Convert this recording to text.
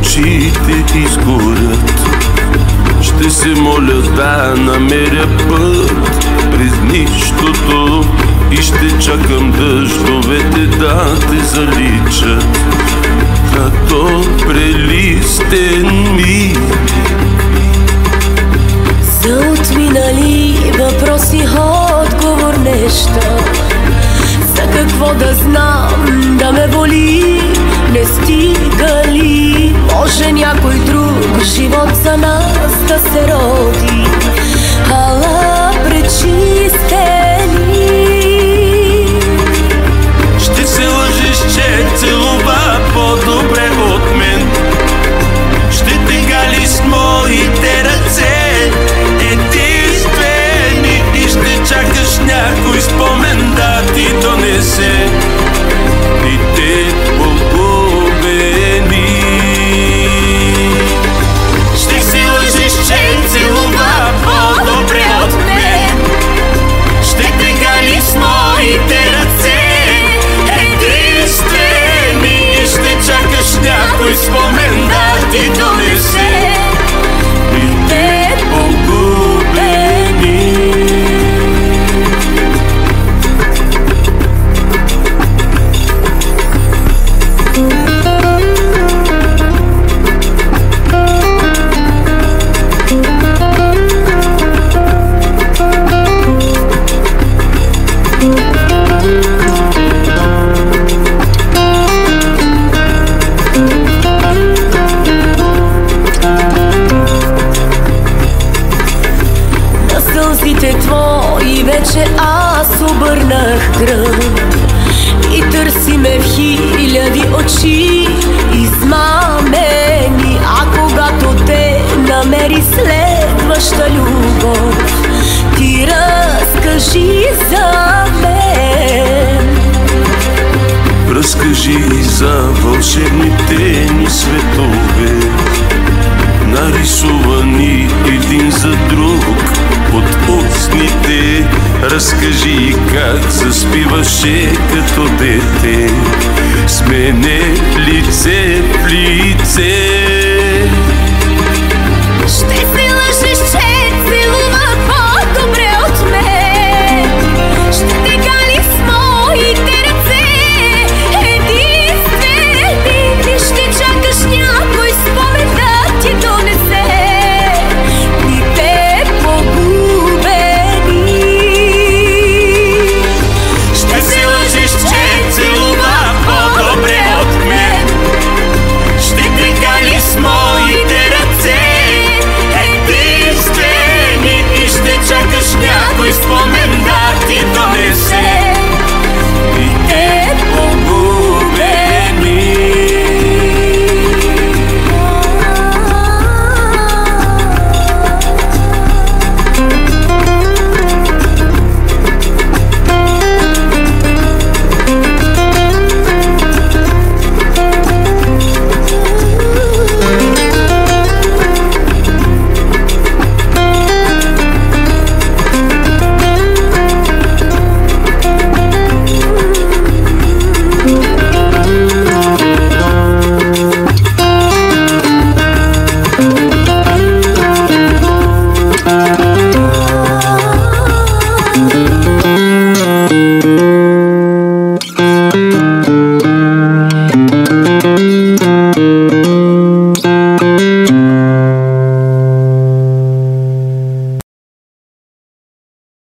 очите изгорят. Ще се моля да намеря път през нищото и ще чакам дъждовете да те заличат. Като прелистен ми за отминали въпроси отговор нещо. За какво да знам, да ме боли, не стига ли? Може някой друг живот за нас да се роди. Ала пречистени. Ще се лъжиш, че целува по-добре от мен. Ще те гали с моите ръце единствени и ще чакаш някой спомен да ти донесе дните погубени. Ще се лъжиш, че целува по-добре от мен. Ще те гали с моите ръце единствени и ще чакаш някой спомен да ти донесе дните погубени. Твои вече аз обърнах гръб и търсиме в хиляди очи измамени. А когато те намери следваща любов, ти разкажи за мен. Разкажи за вълшебните ни светове, нарисувани един за друг от устните. Разкажи как заспиваше като дете с мене лице в